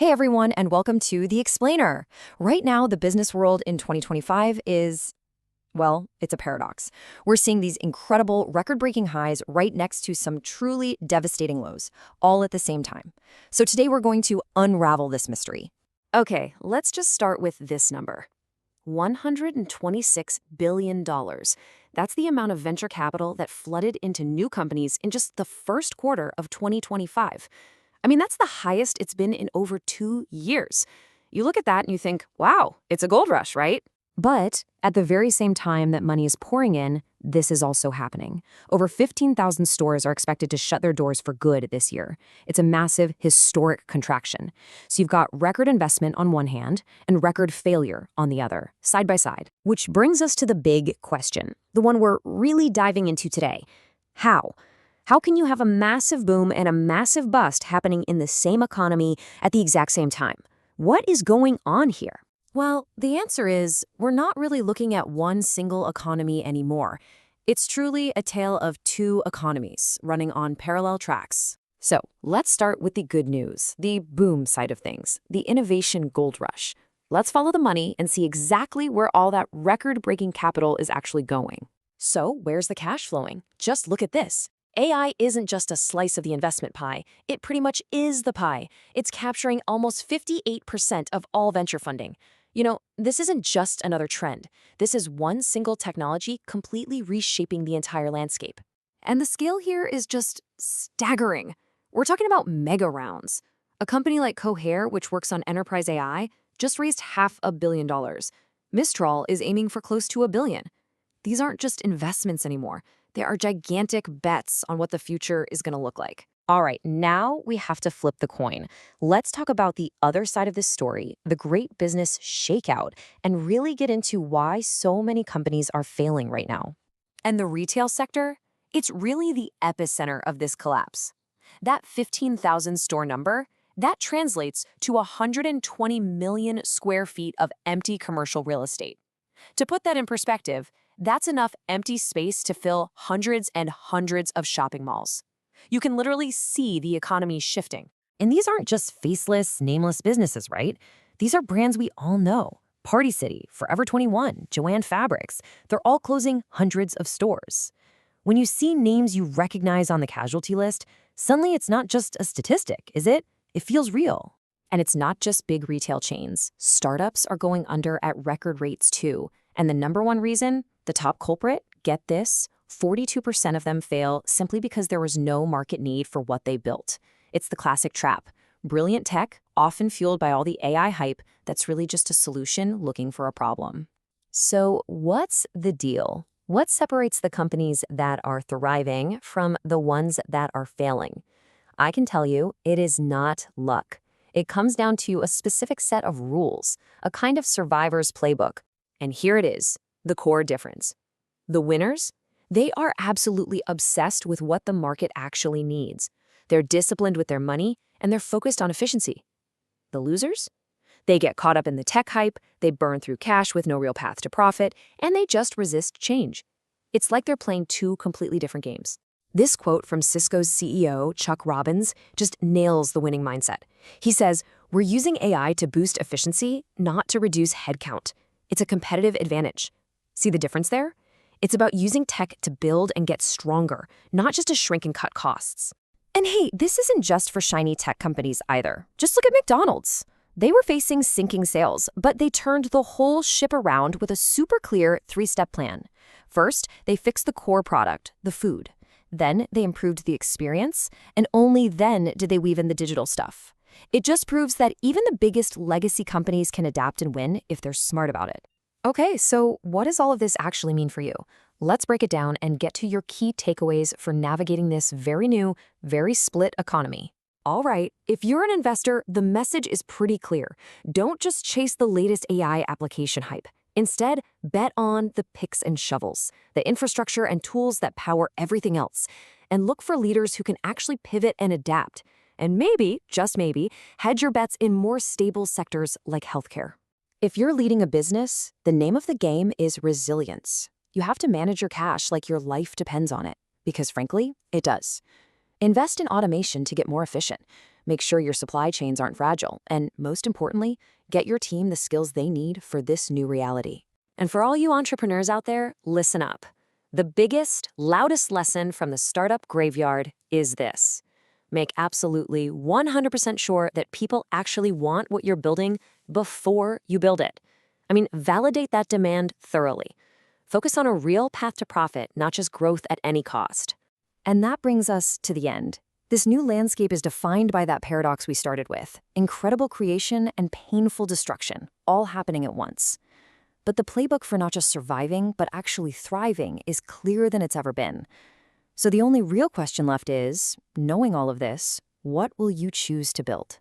Hey everyone, and welcome to The Explainer. Right now, the business world in 2025 is, well, it's a paradox. We're seeing these incredible, record-breaking highs right next to some truly devastating lows, all at the same time. So today we're going to unravel this mystery. Okay, let's just start with this number. $126 billion. That's the amount of venture capital that flooded into new companies in just the first quarter of 2025. I mean, that's the highest it's been in over 2 years. You look at that and you think, wow, it's a gold rush, right? But at the very same time that money is pouring in, this is also happening. Over 15,000 stores are expected to shut their doors for good this year. It's a massive, historic contraction. So you've got record investment on one hand and record failure on the other, side by side. Which brings us to the big question, the one we're really diving into today. How? How can you have a massive boom and a massive bust happening in the same economy at the exact same time? What is going on here? Well, the answer is we're not really looking at one single economy anymore. It's truly a tale of two economies running on parallel tracks. So let's start with the good news, the boom side of things, the innovation gold rush. Let's follow the money and see exactly where all that record-breaking capital is actually going. So where's the cash flowing? Just look at this. AI isn't just a slice of the investment pie. It pretty much is the pie. It's capturing almost 58% of all venture funding. You know, this isn't just another trend. This is one single technology completely reshaping the entire landscape. And the scale here is just staggering. We're talking about mega rounds. A company like Cohere, which works on enterprise AI, just raised $500 million. Mistral is aiming for close to $1 billion. These aren't just investments anymore. They are gigantic bets on what the future is going to look like. All right, now we have to flip the coin. Let's talk about the other side of this story, the great business shakeout, and really get into why so many companies are failing right now. And the retail sector? It's really the epicenter of this collapse. That 15,000 store number, that translates to 120 million square feet of empty commercial real estate. To put that in perspective, that's enough empty space to fill hundreds and hundreds of shopping malls. You can literally see the economy shifting. And these aren't just faceless, nameless businesses, right? These are brands we all know. Party City, Forever 21, Joanne Fabrics. They're all closing hundreds of stores. When you see names you recognize on the casualty list, suddenly it's not just a statistic, is it? It feels real. And it's not just big retail chains. Startups are going under at record rates too. And the number one reason? The top culprit, get this, 42% of them fail simply because there was no market need for what they built. It's the classic trap. Brilliant tech, often fueled by all the AI hype, that's really just a solution looking for a problem. So what's the deal? What separates the companies that are thriving from the ones that are failing? I can tell you, it is not luck. It comes down to a specific set of rules, a kind of survivor's playbook. And here it is. The core difference. The winners? They are absolutely obsessed with what the market actually needs. They're disciplined with their money, and they're focused on efficiency. The losers? They get caught up in the tech hype, they burn through cash with no real path to profit, and they just resist change. It's like they're playing two completely different games. This quote from Cisco's CEO, Chuck Robbins, just nails the winning mindset. He says, "We're using AI to boost efficiency, not to reduce headcount. It's a competitive advantage." See the difference there? It's about using tech to build and get stronger, not just to shrink and cut costs. And hey, this isn't just for shiny tech companies either. Just look at McDonald's. They were facing sinking sales, but they turned the whole ship around with a super clear 3-step plan. First, they fixed the core product, the food. Then they improved the experience, and only then did they weave in the digital stuff. It just proves that even the biggest legacy companies can adapt and win if they're smart about it. Okay, so what does all of this actually mean for you? Let's break it down and get to your key takeaways for navigating this very new, very split economy. All right, if you're an investor, the message is pretty clear. Don't just chase the latest AI application hype. Instead, bet on the picks and shovels, the infrastructure and tools that power everything else. And look for leaders who can actually pivot and adapt. And maybe, just maybe, hedge your bets in more stable sectors like healthcare. If you're leading a business, the name of the game is resilience. You have to manage your cash like your life depends on it, because frankly, it does. Invest in automation to get more efficient. make sure your supply chains aren't fragile, and most importantly, get your team the skills they need for this new reality. And for all you entrepreneurs out there, listen up. The biggest, loudest lesson from the startup graveyard is this: make absolutely 100% sure that people actually want what you're building before you build it. I mean, validate that demand thoroughly. Focus on a real path to profit, not just growth at any cost. And that brings us to the end. This new landscape is defined by that paradox we started with: incredible creation and painful destruction, all happening at once. But the playbook for not just surviving, but actually thriving is clearer than it's ever been. So the only real question left is, knowing all of this, what will you choose to build?